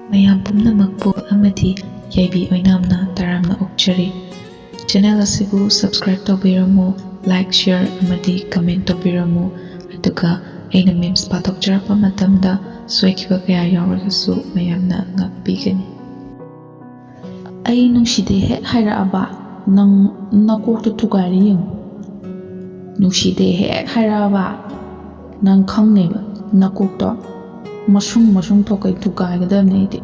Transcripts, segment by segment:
ꯃꯌꯥꯝ ꯄꯨꯝꯅꯃꯛꯄꯨ ꯑꯃꯗꯤ ꯌꯥꯏꯕꯤ ꯑꯣꯏꯅꯥꯝꯅ ꯇꯔꯥꯝꯅ ꯑꯣꯛꯆꯔꯤ꯫ ꯆꯦꯅꯦꯜ ꯑꯁꯤꯕꯨ ꯁꯕꯁꯀ꯭ꯔꯥꯏꯕ ꯇꯧꯕꯤꯔꯝꯃꯨ, ꯂꯥꯏꯛ, ꯁꯦꯌꯔ ꯑꯃꯗꯤ ꯀꯃꯦꯟꯠ ꯇꯧꯕꯤꯔꯝꯃꯨ꯫ ꯑꯗꯨꯒ ꯑꯩꯅ ꯃꯤꯝꯁ ꯄꯥꯊꯣꯛꯆꯔꯛꯄ ꯃꯇꯝꯗ ꯁꯣꯏꯈꯤꯕ ꯀꯌꯥ ꯌꯥꯎꯔꯒꯁꯨ ꯃꯌꯥꯝꯅ ꯉꯥꯛꯄꯤꯒꯅꯤ꯫ ꯑꯩ ꯅꯨꯡꯁꯤꯗꯦ ꯍꯦꯛ ꯍꯥꯏꯔꯛꯑꯕ ꯅꯪ ꯅꯀꯣꯛꯇ ꯊꯨꯒꯥꯏꯔ ꯌꯦꯡꯉꯨ꯫ ꯅꯨꯡꯁꯤꯗꯦ ꯍꯦꯛ ꯍꯥꯏꯔꯛꯑꯕ ꯅꯪ ꯈꯪꯅꯦꯕ ꯅꯀꯣꯛꯇꯣ ꯃꯁꯨꯡ ꯊꯣꯛꯀꯩ ꯊꯨꯒꯥꯏꯒꯗꯕꯅꯦ ꯑꯩꯗꯤ꯫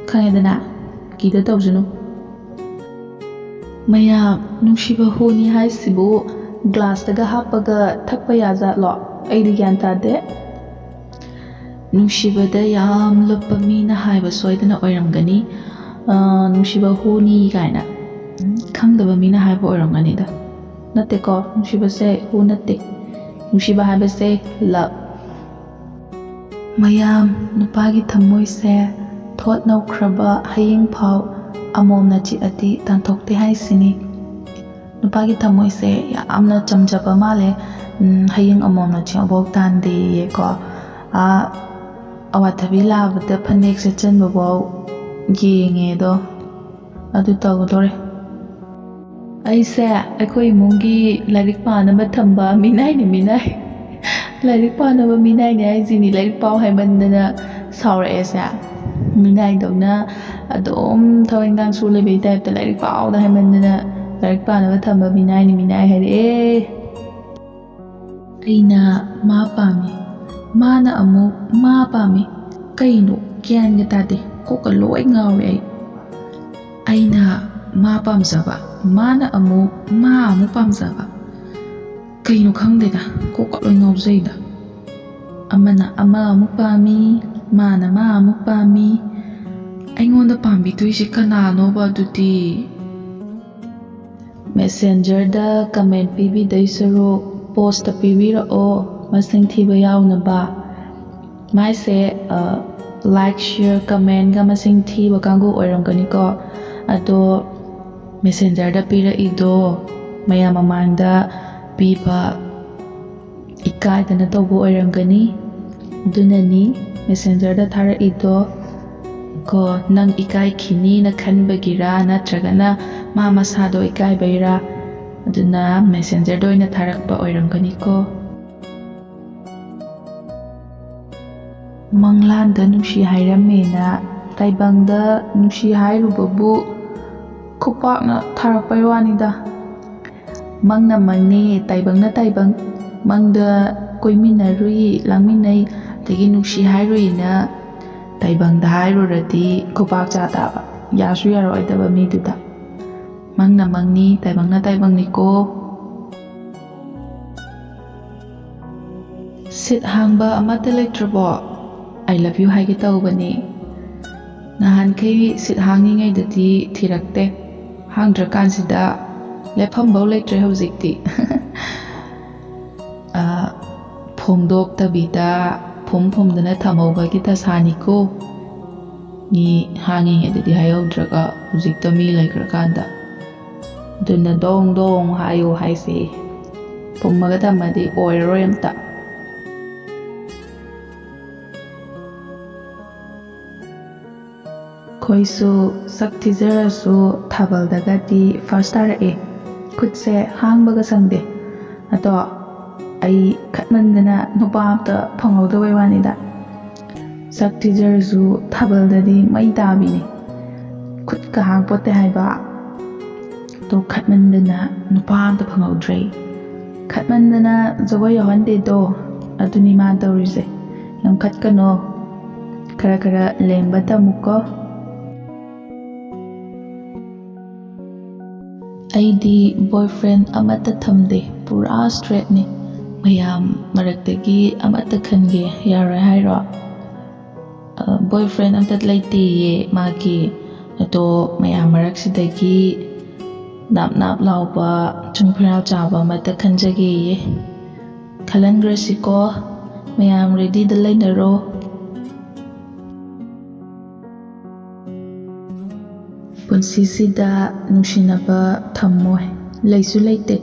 ꯈꯪꯉꯦꯗꯅ ꯀꯤꯗ ꯇꯧꯖꯅꯨ꯫ ꯃꯌꯥꯝ ꯅꯨꯡꯁꯤꯕ ꯍꯨꯅꯤ ꯍꯥꯏꯁꯤꯕꯨ ꯒ꯭ꯂꯥꯁꯇꯒ ꯍꯥꯞꯄꯒ ꯊꯛꯄ ꯌꯥꯖꯥꯠꯂꯣ? ꯑꯩꯗꯤ ꯒ꯭ꯌꯥꯟ ꯇꯥꯗꯦ꯫ ꯅꯨꯡꯁꯤꯕꯗ ꯌꯥꯝ ꯂꯨꯞꯄ ꯃꯤꯅ ꯍꯥꯏꯕ ꯁꯣꯏꯗꯅ ꯑꯣꯏꯔꯝꯒꯅꯤ꯫ ꯅꯨꯡꯁꯤꯕ ꯍꯨꯅꯤ ꯀꯥꯏꯅ ꯈꯪꯗꯕ ꯃꯤꯅ ꯍꯥꯏꯕ ꯑꯣꯏꯔꯝꯒꯅꯤꯗ꯫ ꯅꯠꯇꯦꯀꯣ, ꯅꯨꯡꯁꯤꯕꯁꯦ ꯍꯨ ꯅꯠꯇꯦ꯫ ꯅꯨꯡꯁꯤꯕ ꯍꯥꯏꯕꯁꯦ ꯂꯞ꯫ ꯃꯌꯥꯝ ꯅꯨꯄꯥꯒꯤ ꯊꯃꯣꯏꯁꯦ ꯊꯣꯠ ꯅꯧꯈ꯭ꯔꯕ ꯍꯌꯤꯡ ꯐꯥꯎ ꯑꯃꯣꯝꯅ ꯆꯤꯛꯑꯗꯤ ꯇꯥꯟꯊꯣꯛꯇꯦ ꯍꯥꯏꯁꯤꯅꯤ꯫ ꯅꯨꯄꯥꯒꯤ ꯊꯃꯣꯏꯁꯦ ꯌꯥꯝꯅ ꯆꯝꯖꯕ ꯃꯥꯜꯂꯦ, ꯍꯌꯤꯡ ꯑꯃꯣꯝꯅ ꯆꯤꯛꯑꯐꯥꯎ ꯇꯥꯟꯗꯦꯌꯦꯀꯣ꯫ ꯑꯋꯥꯊꯕꯤ ꯂꯥꯕꯗ ꯐꯅꯦꯛ ꯁꯦꯠꯆꯟꯕꯐꯥꯎ ꯌꯦꯡꯉꯦꯗꯣ, ꯑꯗꯨ ꯇꯧꯒꯗꯣꯔꯦ꯫ ꯑꯩꯁꯦ ꯑꯩꯈꯣꯏ ꯏꯃꯨꯡꯒꯤ ꯂꯥꯏꯔꯤꯛ ꯄꯥꯅꯕ ꯊꯝꯕ ꯃꯤꯅꯥꯏꯅꯤ, ꯃꯤꯅꯥꯏ꯫ ꯂꯥꯏꯔꯤꯛ ꯄꯥꯅꯕ ꯃꯤꯅꯥꯏꯅꯦ ꯍꯥꯏꯁꯤꯅꯤ, ꯂꯥꯏꯔꯤꯛ ꯄꯥꯎ ꯍꯥꯏꯃꯟꯗꯅ ꯁꯥꯎꯔꯛꯑꯦꯁꯦ꯫ ꯃꯤꯅꯥꯏꯗꯧꯅ ꯑꯗꯨꯝ ꯊꯕꯛ ꯏꯟꯈꯥꯡ ꯁꯨ ꯂꯩꯕꯩ ꯇꯥꯏꯞꯇ ꯂꯥꯏꯔꯤꯛ ꯄꯥꯎꯗ ꯍꯥꯏꯃꯟꯗꯅ ꯂꯥꯏꯔꯤꯛ ꯄꯥꯅꯕ ꯊꯝꯕ ꯃꯤꯅꯥꯏꯅꯤ, ꯃꯤꯅꯥꯏ ꯍꯥꯏꯔꯛꯑꯦ꯫ ꯑꯩꯅ ꯃꯥ ꯄꯥꯝꯃꯤ, ꯃꯥꯅ ꯑꯃꯨꯛ ꯃꯥ ꯄꯥꯝꯃꯤ꯫ ꯀꯩꯅꯣ ꯒ꯭ꯌꯥꯟꯒ ꯇꯥꯗꯦ, ꯀꯣꯛꯀ ꯂꯣꯏ ꯉꯥꯎꯋꯦ ꯑꯩ꯫ ꯑꯩꯅ ꯃꯥ ꯄꯥꯝꯖꯕ, ꯃꯥꯅ ꯑꯃꯨꯛ ꯃꯥ ꯑꯃꯨꯛ ꯄꯥꯝꯖꯕ꯫ ꯀꯩꯅꯣ ꯈꯪꯗꯦꯗ, ꯀꯣꯛꯀ ꯂꯣꯏ ꯉꯥꯎꯖꯩꯗ꯫ ꯑꯃꯅ ꯑꯃ ꯑꯃꯨꯛ ꯄꯥꯝꯃꯤ, ꯃꯥꯅ ꯃꯥ ꯑꯃꯨꯛ ꯄꯥꯝꯃꯤ꯫ ꯑꯩꯉꯣꯟꯗ ꯄꯥꯝꯕꯤꯗꯣꯏꯁꯤ ꯀꯅꯥꯅꯣꯕ ꯑꯗꯨꯗꯤ? ꯃꯦꯁꯦꯟꯖꯔꯗ ꯀꯃꯦꯟꯠ ꯄꯤꯕꯤꯗꯣꯏ ꯁꯔꯨꯛ ꯄꯣꯁꯇ ꯄꯤꯕꯤꯔꯛꯑꯣ, ꯃꯁꯤꯡ ꯊꯤꯕ ꯌꯥꯎꯅꯕ꯫ ꯃꯥꯏꯁꯦ ꯂꯥꯏꯛ, ꯁꯤꯌꯔ, ꯀꯃꯦꯟꯠꯒ ꯃꯁꯤꯡ ꯊꯤꯕ ꯀꯥꯡꯕꯨ ꯑꯣꯏꯔꯝꯒꯅꯤꯀꯣ꯫ ꯑꯗꯣ ꯃꯦꯁꯦꯟꯖꯔꯗ ꯄꯤꯔꯛꯏꯗꯣ ꯃꯌꯥꯝ ꯃꯃꯥꯡꯗ ꯄꯤꯕ ꯏꯀꯥꯏꯗꯅ ꯇꯧꯕ ꯑꯣꯏꯔꯝꯒꯅꯤ, ꯑꯗꯨꯅꯅꯤ ꯃꯦꯁꯦꯟꯖꯔꯗ ꯊꯥꯔꯛꯏꯗꯣ ꯀꯣ꯫ ꯅꯪ ꯏꯀꯥꯏꯈꯤꯅꯤꯅ ꯈꯟꯕꯒꯤꯔ ꯅꯠꯇ꯭ꯔꯒꯅ ꯃꯥ ꯃꯁꯥꯗꯣ ꯏꯀꯥꯏꯕꯩꯔꯥ, ꯑꯗꯨꯅ ꯃꯦꯁꯦꯟꯖꯔꯗ ꯑꯣꯏꯅ ꯊꯥꯔꯛꯄ ꯑꯣꯏꯔꯝꯒꯅꯤꯀꯣ꯫ ꯃꯪꯂꯥꯟꯗ ꯅꯨꯡꯁꯤ ꯍꯥꯏꯔꯝꯃꯦꯅ ꯇꯥꯏꯕꯪꯗ ꯅꯨꯡꯁꯤ ꯍꯥꯏꯔꯨꯕꯕꯨ ꯈꯨꯄꯥꯛꯅ ꯊꯥꯔꯛꯄꯩ ꯋꯥꯅꯤꯗ꯫ ꯃꯪꯅ ꯃꯪꯅꯤ, ꯇꯥꯏꯕꯪꯅ ꯇꯥꯏꯕꯪ꯫ ꯃꯪꯗ ꯀꯣꯏꯃꯤꯟꯅꯔꯨꯏ, ꯂꯥꯡꯃꯤꯟꯅꯩ, ꯑꯗꯒꯤ ꯅꯨꯡꯁꯤ ꯍꯥꯏꯔꯨꯏꯅ ꯇꯥꯏꯕꯪꯗ ꯍꯥꯏꯔꯨꯔꯗꯤ ꯈꯨꯄꯥꯛ ꯆꯥ ꯇꯥꯕ, ꯌꯥꯁꯨ ꯌꯥꯔꯛꯑꯣꯏꯗꯕ ꯃꯤꯗꯨꯗ꯫ ꯃꯪꯅ ꯃꯪꯅꯤ, ꯇꯥꯏꯕꯪꯅ ꯇꯥꯏꯕꯪꯅꯤꯀꯣ꯫ ꯁꯤꯠ ꯍꯥꯡꯕ ꯑꯃꯠꯇ ꯂꯩꯇ꯭ꯔꯕꯣ? ꯑꯥꯏ ꯂꯚ ꯌꯨ ꯍꯥꯏꯒꯦ ꯇꯧꯕꯅꯤ꯫ ꯅꯍꯥꯟꯈꯩ ꯁꯤꯠ ꯍꯥꯡꯉꯤꯉꯩꯗꯗꯤ ꯊꯤꯔꯛꯇꯦ, ꯍꯥꯡꯗ꯭ꯔꯀꯥꯟꯁꯤꯗ ꯂꯦꯞꯐꯝꯐꯧ ꯂꯩꯇ꯭ꯔꯦ ꯍꯧꯖꯤꯛꯇꯤ꯫ ꯐꯣꯡꯗꯣꯛꯇꯕꯤꯗ ꯐꯨꯝꯗꯅ ꯊꯝꯍꯧꯕꯒꯤ ꯗꯁꯥꯅꯤꯀꯣ꯫ ꯃꯤ ꯍꯥꯡꯉꯤꯉꯩꯗꯗꯤ ꯍꯥꯏꯍꯧꯗ꯭ꯔꯒ ꯍꯧꯖꯤꯛꯇ ꯃꯤ ꯂꯩꯈ꯭ꯔꯀꯥꯟꯗ, ꯑꯗꯨꯅ ꯗꯣꯡ ꯗꯣꯡ ꯍꯥꯏꯌꯨ ꯍꯥꯏꯁꯦ꯫ ꯐꯨꯝꯃꯒ ꯊꯝꯃꯗꯤ ꯑꯣꯏꯔꯔꯣꯏ ꯑꯝꯇ꯫ ꯑꯩꯈꯣꯏꯁꯨ ꯁꯛ ꯊꯤꯖꯔꯁꯨ ꯊꯥꯕꯜꯗꯒꯗꯤ ꯐꯥꯔꯁ ꯇꯥꯔꯛꯑꯦ, ꯈꯨꯠꯁꯦ ꯍꯥꯡꯕꯒ ꯁꯪꯗꯦ꯫ ꯑꯗꯣ ꯑꯩ ꯈꯠꯃꯟꯗꯅ ꯅꯨꯄꯥ ꯑꯝꯇ ꯐꯪꯍꯧꯗꯕꯩ ꯋꯥꯅꯤꯗ꯫ ꯁꯛ ꯊꯤꯖꯔꯁꯨ ꯊꯥꯕꯜꯗꯗꯤ ꯃꯩ ꯇꯥꯕꯤꯅꯤ, ꯈꯨꯠꯀ ꯍꯥꯡꯄꯣꯠꯇꯦ ꯍꯥꯏꯕ꯫ ꯑꯗꯣ ꯈꯠꯃꯟꯗꯅ ꯅꯨꯄꯥ ꯑꯝꯇ ꯐꯪꯍꯧꯗ꯭ꯔꯦ, ꯈꯠꯃꯟꯗꯅ ꯖꯒꯣꯏ ꯌꯥꯎꯍꯟꯗꯦꯗꯣ, ꯑꯗꯨꯅꯤ ꯃꯥ ꯇꯧꯔꯤꯁꯦ꯫ ꯌꯥꯝ ꯈꯠꯀꯅꯣ, ꯈꯔ ꯂꯦꯝꯕ ꯇꯝꯃꯨꯀꯣ꯫ ꯑꯩꯗꯤ ꯕꯣꯏꯐ꯭ꯔꯦꯟ ꯑꯃꯠꯇ ꯊꯝꯗꯦ, ꯄꯨꯔꯥ ꯁ꯭ꯇ꯭ꯔꯦꯠꯅꯤ꯫ ꯃꯌꯥꯝ ꯃꯔꯛꯇꯒꯤ ꯑꯃꯠꯇ ꯈꯟꯒꯦ ꯌꯥꯔꯣꯏ ꯍꯥꯏꯔꯣ? ꯕꯣꯏꯐ꯭ꯔꯦꯟ ꯑꯝꯇ ꯂꯩꯇꯦꯌꯦ ꯃꯥꯒꯤ꯫ ꯑꯗꯣ ꯃꯌꯥꯝ ꯃꯔꯛꯁꯤꯗꯒꯤ ꯅꯥꯞ ꯅꯥꯞ ꯂꯥꯎꯕ ꯆꯨꯡꯐꯤꯔꯥꯜ ꯆꯥꯕ ꯑꯃꯠꯇ ꯈꯟꯖꯒꯦꯌꯦ꯫ ꯈꯜꯍꯟꯈ꯭ꯔꯁꯤꯀꯣ, ꯃꯌꯥꯝ ꯔꯦꯗꯤꯗ ꯂꯩꯅꯔꯣ꯫ ꯄꯨꯟꯁꯤꯁꯤꯗ ꯅꯨꯡꯁꯤꯅꯕ ꯊꯝꯃꯣꯏ, ꯂꯩꯁꯨ ꯂꯩꯇꯦ,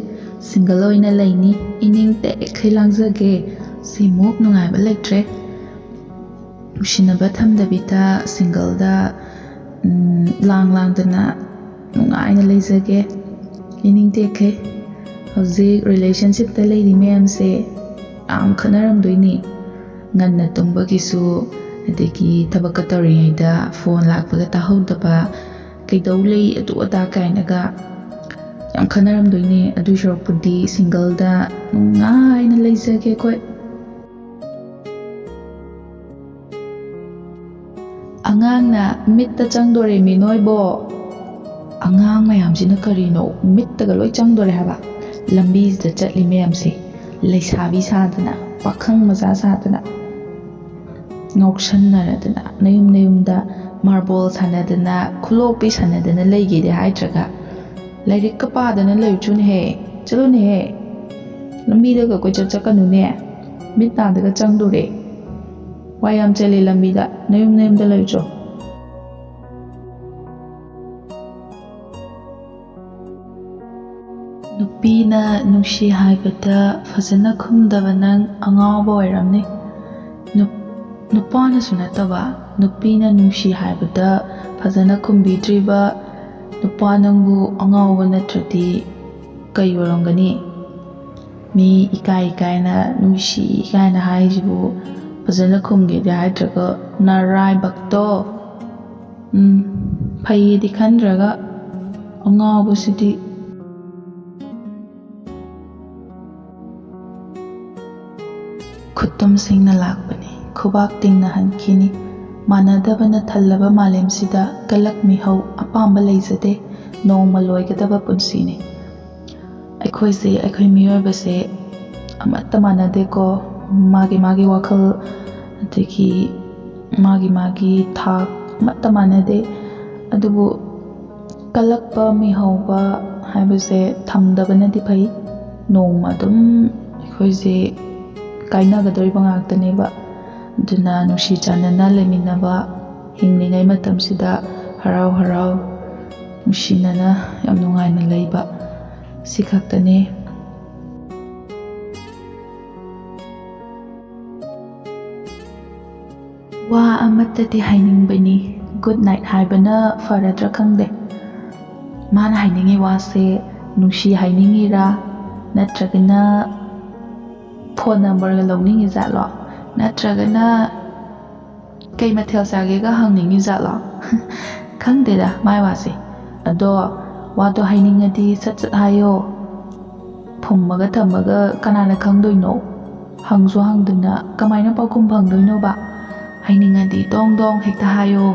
ꯁꯤꯡꯒꯜ ꯑꯣꯏꯅ ꯂꯩꯅꯤ, ꯏꯅꯤꯡ ꯇꯦꯛꯈꯩ ꯂꯥꯡꯖꯒꯦ, ꯁꯤꯃꯨꯛ ꯅꯨꯡꯉꯥꯏꯕ ꯂꯩꯇ꯭ꯔꯦ꯫ ꯅꯨꯡꯁꯤꯅꯕ ꯊꯝꯗꯕꯤꯗ ꯁꯤꯡꯒꯜꯗ ꯂꯥꯡꯗꯅ ꯅꯨꯡꯉꯥꯏꯅ ꯂꯩꯖꯒꯦ ꯌꯦꯡꯅꯤꯡꯗꯦꯈꯩ ꯍꯧꯖꯤꯛ ꯔꯤꯂꯦꯁꯟꯁꯤꯞꯇ ꯂꯩꯔꯤ ꯃꯌꯥꯝꯁꯦ ꯌꯥꯝ ꯈꯠꯅꯔꯝꯗꯣꯏꯅꯤ ꯉꯟꯅ ꯇꯨꯝꯕꯒꯤꯁꯨ ꯑꯗꯒꯤ ꯊꯕꯛꯀ ꯇꯧꯔꯤꯉꯩꯗ ꯐꯣꯟ ꯂꯥꯛꯄꯒ ꯇꯥꯍꯧꯗꯕ ꯀꯩꯗꯧ ꯂꯩ ꯑꯗꯨ ꯑꯗꯥ ꯀꯥꯏꯅꯒ ꯌꯥꯝ ꯈꯠꯅꯔꯝꯗꯣꯏꯅꯦ ꯑꯗꯨꯏ ꯁꯔꯨꯛꯄꯨꯗꯤ ꯁꯤꯡꯒꯜꯗ ꯅꯨꯡꯉꯥꯏꯅ ꯂꯩꯖꯒꯦ ꯑꯩꯈꯣꯏ ꯑꯉꯥꯡꯅ ꯃꯤꯠꯇ ꯆꯪꯗꯣꯔꯦ ꯃꯤ ꯅꯣꯏꯕꯣ ꯑꯉꯥꯡ ꯃꯌꯥꯝꯁꯤꯅ ꯀꯔꯤꯅꯣ ꯃꯤꯠꯇꯒ ꯂꯣꯏ ꯆꯪꯗꯣꯔꯦ ꯍꯥꯏꯕ ꯂꯝꯕꯤꯁꯤꯗ ꯆꯠꯂꯤ ꯃꯌꯥꯝꯁꯦ ꯂꯩꯁꯥꯕꯤ ꯁꯥꯗꯅ ꯄꯥꯈꯪ ꯃꯆꯥ ꯁꯥꯗꯅ ꯉꯥꯎꯁꯟꯅꯔꯗꯅ ꯅꯌꯨꯝꯗ ꯃꯥꯔꯕꯣꯜ ꯁꯥꯟꯅꯗꯅ ꯈꯨꯂꯣꯛꯄꯤ ꯁꯥꯟꯅꯗꯅ ꯂꯩꯒꯦꯗꯤ ꯍꯥꯏꯗ꯭ꯔꯒ ꯂꯥꯏꯔꯤꯛꯀ ꯄꯥꯗꯅ ꯂꯩꯔꯨꯆꯨꯅꯦꯍꯦ ꯆꯠꯂꯨꯅꯦꯍꯦ ꯂꯝꯕꯤꯗꯒ ꯀꯣꯏꯆꯠ ꯆꯠꯀꯅꯨꯅꯦ ꯃꯤꯠ ꯅꯥꯗꯒ ꯆꯪꯗꯣꯔꯦ ꯋꯥ ꯌꯥꯝ ꯆꯠꯂꯦ ꯂꯝꯕꯤꯗ ꯅꯌꯨꯝꯗ ꯂꯩꯔꯨꯆꯣ ꯅꯨꯄꯤꯅ ꯅꯨꯡꯁꯤ ꯍꯥꯏꯕꯗ ꯐꯖꯅ ꯈꯨꯝꯗꯕ ꯅꯪ ꯑꯉꯥꯎꯕ ꯑꯣꯏꯔꯝꯅꯤ ꯅꯨꯄꯥꯅꯁꯨ ꯅꯠꯇꯕ ꯅꯨꯄꯤꯅ ꯅꯨꯡꯁꯤ ꯍꯥꯏꯕꯗ ꯐꯖꯅ ꯈꯨꯝꯕꯤꯗ꯭ꯔꯤꯕ ꯅꯨꯄꯥ ꯅꯪꯕꯨ ꯑꯉꯥꯎꯕ ꯅꯠꯇ꯭ꯔꯗꯤ ꯀꯩ ꯑꯣꯏꯔꯝꯒꯅꯤ ꯃꯤ ꯏꯀꯥꯏꯅ ꯅꯨꯡꯁꯤ ꯀꯥꯏꯅ ꯍꯥꯏꯁꯤꯕꯨ ꯐꯖꯅ ꯈꯨꯝꯒꯦꯗꯤ ꯍꯥꯏꯗ꯭ꯔꯒ ꯅꯔꯥꯏꯕꯛꯇꯣ ꯐꯩꯌꯦꯗꯤ ꯈꯟꯗ꯭ꯔꯒ ꯑꯉꯥꯎꯕꯁꯤꯗꯤ ꯈꯨꯠꯇꯨꯝꯁꯤꯡꯅ ꯂꯥꯛꯄꯅꯤ ꯈꯨꯕꯥꯛ ꯇꯤꯡꯅ ꯍꯟꯈꯤꯅꯤ ꯃꯥꯟꯅꯗꯕꯅ ꯊꯜꯂꯕ ꯃꯥꯂꯦꯝꯁꯤꯗ ꯀꯂꯛ ꯃꯤꯍꯧ ꯑꯄꯥꯝꯕ ꯂꯩꯖꯗꯦ ꯅꯣꯡꯃ ꯂꯣꯏꯒꯗꯕ ꯄꯨꯟꯁꯤꯅꯤ ꯑꯩꯈꯣꯏ ꯃꯤꯑꯣꯏꯕꯁꯦ ꯑꯃꯠꯇ ꯃꯥꯟꯅꯗꯦꯀꯣ ꯃꯥꯒꯤ ꯋꯥꯈꯜ ꯑꯗꯒꯤ ꯃꯥꯒꯤ ꯊꯥꯛ ꯑꯃꯠꯇ ꯃꯥꯟꯅꯗꯦ ꯑꯗꯨꯕꯨ ꯀꯜꯂꯛꯄ ꯃꯤꯍꯧꯕ ꯍꯥꯏꯕꯁꯦ ꯊꯝꯗꯕꯅꯗꯤ ꯐꯩ ꯅꯣꯡꯃ ꯑꯗꯨꯝ ꯑꯩꯈꯣꯏꯁꯦ ꯀꯥꯏꯅꯒꯗꯧꯔꯤꯕ ꯉꯥꯛꯇꯅꯦꯕ ꯑꯗꯨꯅ ꯅꯨꯡꯁꯤ ꯆꯥꯟꯅꯅ ꯂꯩꯃꯤꯟꯅꯕ ꯍꯤꯡꯂꯤꯉꯩ ꯃꯇꯝꯁꯤꯗ ꯍꯔꯥꯎ ꯅꯨꯡꯁꯤꯅꯅ ꯌꯥꯝ ꯅꯨꯡꯉꯥꯏꯅ ꯂꯩꯕ ꯁꯤ ꯈꯛꯇꯅꯦ ꯋꯥ ꯑꯃꯠꯇꯗꯤ ꯍꯥꯏꯅꯤꯡꯕꯅꯤ ꯒꯨꯗ ꯅꯥꯏꯠ ꯍꯥꯏꯕꯅ ꯐꯔꯗ꯭ꯔꯥ ꯈꯪꯗꯦ ꯃꯥꯅ ꯍꯥꯏꯅꯤꯡꯉꯤ ꯋꯥꯁꯦ ꯅꯨꯡꯁꯤ ꯍꯥꯏꯅꯤꯡꯉꯤꯔꯥ ꯅꯠꯇ꯭ꯔꯒꯅ ꯐꯣꯟ ꯅꯝꯕꯔꯒ ꯂꯧꯅꯤꯡꯉꯤ ꯖꯥꯠꯂꯣ ꯅꯠꯇ꯭ꯔꯒꯅ ꯀꯩ ꯃꯊꯦꯜ ꯆꯥꯒꯦꯒ ꯍꯪꯅꯤꯡꯉꯤ ꯖꯥꯠꯂꯣ ꯈꯪꯗꯦꯗ ꯃꯥꯏ ꯋꯥꯁꯦ ꯑꯗꯣ ꯋꯥꯗꯣ ꯍꯥꯏꯅꯤꯡꯉꯗꯤ ꯁꯠ ꯍꯥꯏꯌꯣ ꯐꯨꯝꯃꯒ ꯊꯝꯃꯒ ꯀꯅꯥꯅ ꯈꯪꯗꯣꯏꯅꯣ ꯍꯪꯁꯨ ꯍꯪꯗꯅ ꯀꯃꯥꯏꯅ ꯄꯥꯎꯈꯨꯝ ꯐꯪꯗꯣꯏꯅꯣꯕ ꯍꯥꯏꯅꯤꯡꯉꯗꯤ ꯗꯣꯡ ꯍꯦꯛꯇ ꯍꯥꯏꯌꯣ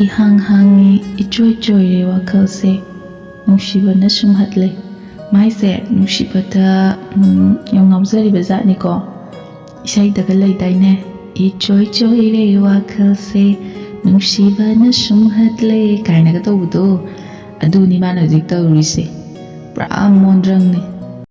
ꯏꯍꯥꯡ ꯍꯥꯡꯉꯤ ꯏꯆꯣꯏ ꯆꯣꯏꯔꯦ ꯋꯥꯈꯜꯁꯦ ꯅꯨꯡꯁꯤꯕꯅ ꯁꯨꯝꯍꯠꯂꯦ ꯃꯥꯏꯁꯦ ꯅꯨꯡꯁꯤꯕꯗ ꯌꯥꯝ ꯉꯥꯎꯖꯔꯤꯕ ꯖꯥꯠꯅꯤꯀꯣ ꯏꯁꯩꯗꯒ ꯂꯩꯗꯥꯏꯅꯦ ꯏꯆꯣꯏ ꯆꯣꯏꯔꯦ ꯋꯥꯈꯜꯁꯦ ꯅꯨꯡꯁꯤꯕꯅ ꯁꯨꯝꯍꯠꯂꯦ ꯀꯥꯏꯅꯒ ꯇꯧꯕꯗꯣ ꯑꯗꯨꯅꯤ ꯃꯥꯅ ꯍꯧꯖꯤꯛ ꯇꯧꯔꯤꯁꯦ ꯄꯨꯔꯥ ꯃꯣꯟꯗ꯭ꯔꯪꯅꯤ